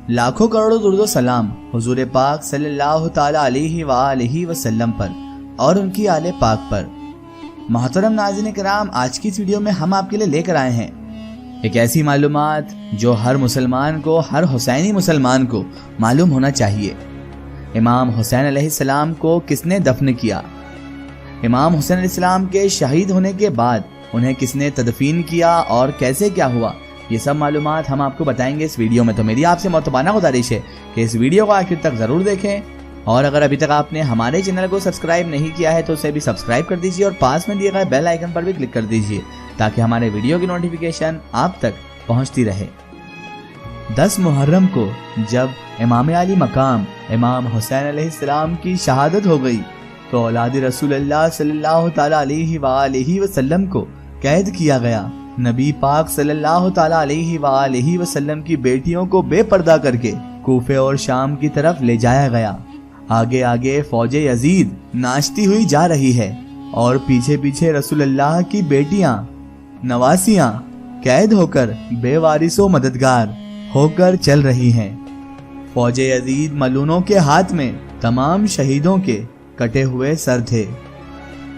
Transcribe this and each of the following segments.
लाखों करोड़ों दुरूद व सलाम हुजूर पाक सल्लल्लाहु ताला अलैहि वआलिहि वसल्लम पर और उनकी आले पाक पर। मोहतरम नाज़रीन किराम, आज की इस वीडियो में हम आपके लिए लेकर आए हैं एक ऐसी मालूमात जो हर मुसलमान को, हर हुसैनी मुसलमान को मालूम होना चाहिए। इमाम हुसैन अलैहिस्सलाम को किसने दफन किया? इमाम हुसैन अलैहिस्सलाम के शहीद होने के बाद उन्हें किसने तदफीन किया और कैसे क्या हुआ, ये सब मालूमात हम आपको बताएंगे इस वीडियो में। तो मेरी आपसे मोहतबाना गुजारिश है कि इस वीडियो को आखिर तक ज़रूर देखें और अगर अभी तक आपने हमारे चैनल को सब्सक्राइब नहीं किया है तो उसे भी सब्सक्राइब कर दीजिए और पास में दिए गए बेल आइकन पर भी क्लिक कर दीजिए ताकि हमारे वीडियो की नोटिफिकेशन आप तक पहुंचती रहे। 10 मुहर्रम को जब इमाम अली मकाम इमाम हुसैन अलैहिस्सलाम की शहादत हो गई तो औलाद रसूलुल्लाह सल्लल्लाहु ताला अलैहि वसल्लम को कैद किया गया। नबी पाक सल्लल्लाहु ताला अलैहि वसल्लम की बेटियों को बेपर्दा करके कूफे और शाम की तरफ ले जाया गया। आगे आगे फौजे यजीद नाचती हुई जा रही है और पीछे पीछे रसूलुल्लाह की बेटियां नवासियां कैद होकर बेवारिसों मददगार होकर चल रही हैं। फौजे यजीद मलूनों के हाथ में तमाम शहीदों के कटे हुए सर थे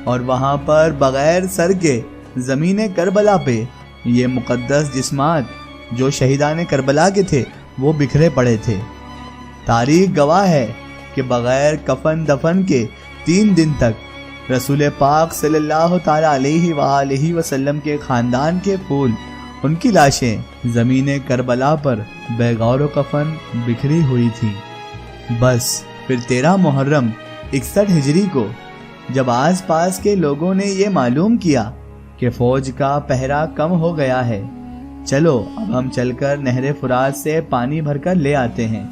और वहां पर बगैर सर के ज़मीन करबला पे ये मुक़द्दस जिस्मात जो शहीदान करबला के थे वो बिखरे पड़े थे। तारीख गवाह है कि बगैर कफन दफन के 3 दिन तक रसूल पाक सल्लल्लाहु ताला अलैहि वसल्लम के ख़ानदान के फूल, उनकी लाशें ज़मीन करबला पर बेगौर कफन बिखरी हुई थी। बस फिर 13 मुहर्रम 61 हिजरी को जब आस पास के लोगों ने ये मालूम किया कि फौज का पहरा कम हो गया है, चलो अब हम चलकर नहर फुरात से पानी भरकर ले आते हैं।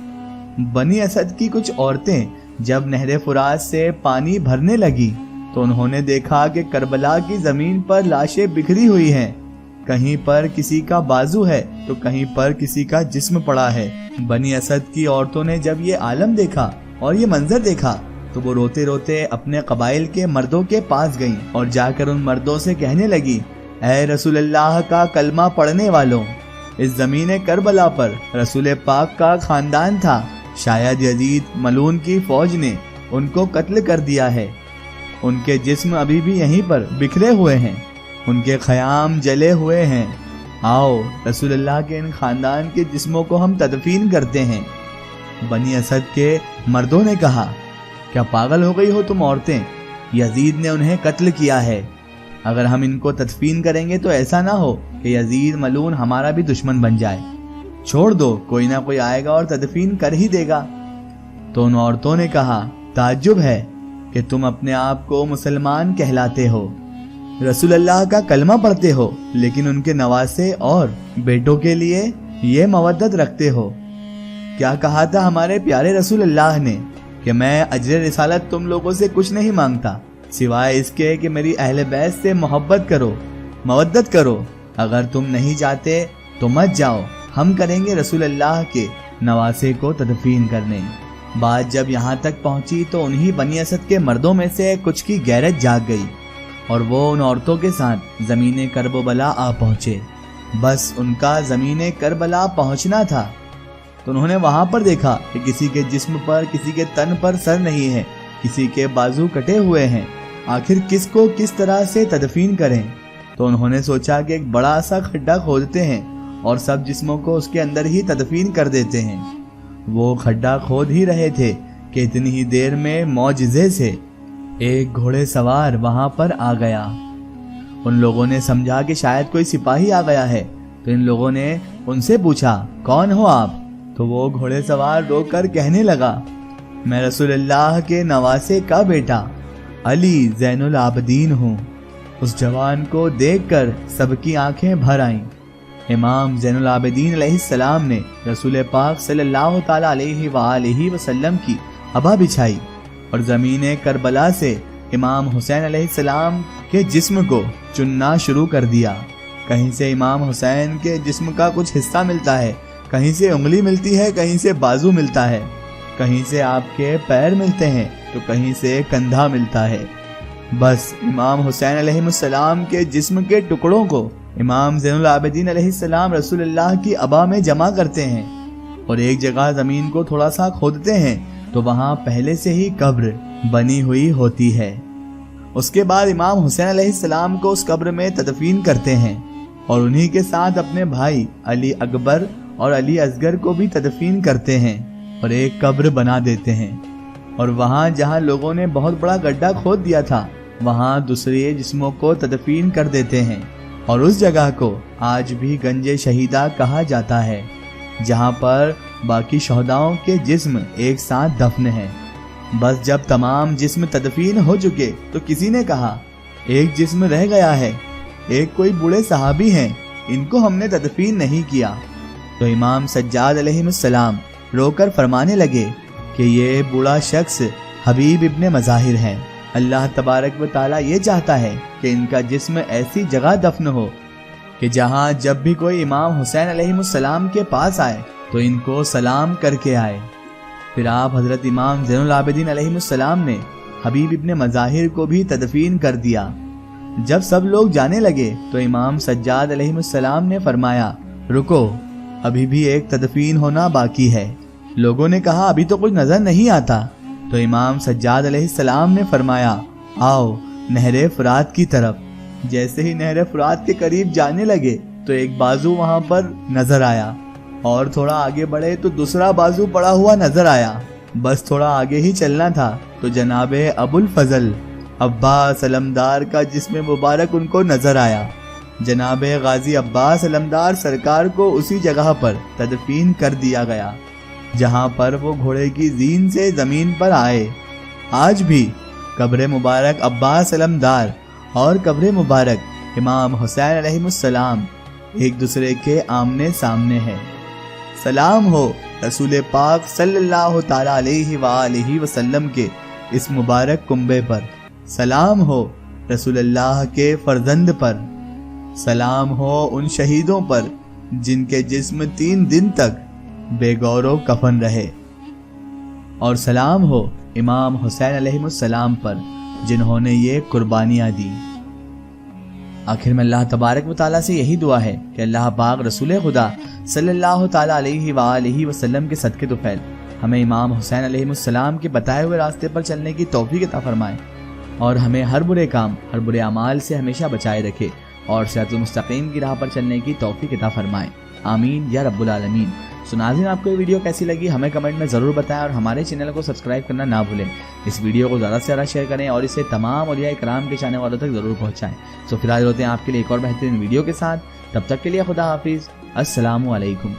बनी असद की कुछ औरतें जब नहर फुरात से पानी भरने लगी तो उन्होंने देखा कि करबला की जमीन पर लाशें बिखरी हुई हैं। कहीं पर किसी का बाजू है तो कहीं पर किसी का जिस्म पड़ा है। बनी असद की औरतों ने जब ये आलम देखा और ये मंजर देखा तो वो रोते रोते अपने कबाइल के मर्दों के पास गईं और जाकर उन मर्दों से कहने लगी, ऐ रसूलुल्लाह का कलमा पढ़ने वालों, इस जमीन करबला पर रसूल पाक का खानदान था। शायद यजीद मलून की फौज ने उनको कत्ल कर दिया है। उनके जिस्म अभी भी यहीं पर बिखरे हुए हैं, उनके ख़याम जले हुए हैं। आओ रसूलुल्लाह के इन खानदान के जिस्मों को हम तदफीन करते हैं। बनी असद के मर्दों ने कहा, क्या पागल हो गई हो तुम औरतें? यजीद ने उन्हें कत्ल किया है। अगर हम इनको तदफीन करेंगे तो ऐसा ना हो कि यजीद मलून हमारा भी दुश्मन बन जाए। छोड़ दो, कोई ना कोई आएगा और तदफीन कर ही देगा। तो उन औरतों ने कहा, ताज्जुब है कि तुम अपने आप को मुसलमान कहलाते हो, रसूलुल्लाह का कलमा पढ़ते हो, लेकिन उनके नवासे और बेटों के लिए ये मवद्दत रखते हो। क्या कहा था हमारे प्यारे रसूलुल्लाह ने कि मैं अजर रिसालत तुम लोगों से कुछ नहीं मांगता सिवाय इसके कि मेरी अहले बैत से मोहब्बत करो, मवद्दत करो। अगर तुम नहीं चाहते तो मत जाओ, हम करेंगे रसूलुल्लाह के नवासे को तदफीन करने। बात जब यहाँ तक पहुँची तो उन्हीं बनी असद के मर्दों में से कुछ की गैरत जाग गई और वो उन औरतों के साथ ज़मीन करबला आ पहुँचे। बस उनका ज़मीन करबला पहुँचना था तो उन्होंने वहां पर देखा कि किसी के जिस्म पर, किसी के तन पर सर नहीं है, किसी के बाजू कटे हुए हैं। आखिर किसको किस तरह से तदफीन करें? तो उन्होंने सोचा कि एक बड़ा सा खड्डा खोदते हैं और सब जिस्मों को उसके अंदर ही तदफीन कर देते हैं। वो खड्डा खोद ही रहे थे कि इतनी ही देर में मौजिज़े से एक घोड़े सवार वहां पर आ गया। उन लोगों ने समझा कि शायद कोई सिपाही आ गया है तो इन लोगों ने उनसे पूछा, कौन हो आप? तो वो घोड़े सवार रोकर कहने लगा, मैं रसूलुल्लाह के नवासे का बेटा अली ज़ैनुल आबदीन हूँ। उस जवान को देखकर सबकी आंखें भर आईं। इमाम ज़ैनुल आबदीन अलैहिस्सलाम ने रसूल पाक सल्लल्लाहु ताला अलैहि वसल्लम की अबा बिछाई और ज़मीन करबला से इमाम हुसैन अलैहिस्सलाम के जिस्म को चुनना शुरू कर दिया। कहीं से इमाम हुसैन के जिस्म का कुछ हिस्सा मिलता है, कहीं से उंगली मिलती है, कहीं से बाजू मिलता है, कहीं से आपके पैर मिलते हैं तो कहीं से कंधा मिलता है। बस इमाम हुसैन अलैहिस्सलाम के जिस्म के टुकड़ों को इमाम ज़ैनुल आबिदीन अलैहिस्सलाम रसूलुल्लाह की अबा में जमा करते हैं اور ایک جگہ زمین کو تھوڑا سا کھودتے ہیں تو وہاں پہلے سے ہی قبر بنی ہوئی ہوتی ہے۔ اس کے بعد امام حسین علیہ السلام کو اس قبر میں تدفین کرتے ہیں اور انہی کے ساتھ اپنے بھائی علی اکبر اور علی اصغر کو بھی تدفین کرتے ہیں اور ایک قبر بنا دیتے ہیں، اور وہاں جہاں لوگوں نے بہت بڑا گڈھا کھود دیا تھا وہاں دوسرے جسموں کو تدفین کر دیتے ہیں، اور اس جگہ کو آج بھی گنج شہیدہ کہا جاتا ہے جہاں پر باقی شہداؤں کے جسم ایک ساتھ دفن ہیں۔ بس جب تمام جسم تدفین ہو چکے تو کسی نے کہا ایک جسم رہ گیا ہے، ایک کوئی بوڑھے صحابی ہیں، ان کو ہم نے تدفین نہیں کیا۔ تو امام سجاد علیہ السلام رو کر فرمانے لگے کہ یہ بوڑھا شخص حبیب ابن مظاہر ہیں، اللہ تبارک و تعالی یہ چاہتا ہے کہ ان کا جسم ایسی جگہ دفن ہو کہ جہاں جب بھی کوئی امام حسین علیہ السلام کے پاس آئے تو ان کو سلام کر کے آئے۔ پھر آپ حضرت امام زین العابدین علیہ السلام نے حبیب ابن مظاہر کو بھی تدفین کر دیا۔ جب سب لوگ جانے لگے تو امام سجاد علیہ السلام نے فرمایا رکو، ابھی بھی ایک تدفین ہونا باقی ہے۔ لوگوں نے کہا ابھی تو کچھ نظر نہیں آتا، تو امام سجاد علیہ السلام نے فرمایا آؤ نہر فرات کی طرف۔ جیسے ہی نہر فرات کے قریب جانے لگے تو ایک بازو وہاں پر نظر آیا، اور تھوڑا آگے بڑھے تو دوسرا بازو پڑا ہوا نظر آیا۔ بس تھوڑا آگے ہی چلنا تھا تو جناب ابو الفضل عباس علمدار کا جسم مبارک ان کو نظر آیا۔ جناب غازی عباس علمدار سرکار کو اسی جگہ پر تدفین کر دیا گیا جہاں پر وہ گھوڑے کی زین سے زمین پر آئے۔ آج بھی قبر مبارک عباس علمدار اور قبر مبارک امام حسین علیہ السلام ایک دوسرے کے آمنے سامنے ہے۔ سلام ہو رسول پاک صلی اللہ تعالی علیہ وآلہ وسلم کے اس مبارک کنبے پر، سلام ہو رسول اللہ کے فرزند پر، سلام ہو ان شہیدوں پر جن کے جسم 3 دن تک بے گور و کفن رہے، اور سلام ہو امام حسین علیہ السلام پر جنہوں نے یہ قربانیاں دی۔ آخر میں اللہ تبارک و تعالیٰ سے یہی دعا ہے کہ اللہ پاک رسول خدا صلی اللہ تعالی علیہ وآلہ وسلم کے صدقے طفیل ہمیں امام حسین علیہ السلام کے بتائے ہوئے راستے پر چلنے کی توفیق عطا فرمائے، اور ہمیں ہر برے کام، ہر برے اعمال سے ہمیشہ بچائے رکھے، اور صراط المستقیم کی راہ پر چلنے کی توفیق عطا فرمائے، آمین یا رب العالمین۔ سو ناظرین، آپ کو یہ ویڈیو کیسی لگی ہمیں کمنٹ میں ضرور بتائیں، اور ہمارے چینل کو سبسکرائب کرنا نہ بھولیں۔ اس ویڈیو کو زیادہ سے زیادہ شیئر کریں اور اسے تمام اولیاء کرام کے چاہنے والوں تک ضرور پہنچائیں۔ سو پھر حاضر ہوتے ہیں آپ کے لیے ایک اور بہترین ویڈیو کے ساتھ، تب تک کے لیے خدا حافظ، السلام علیکم۔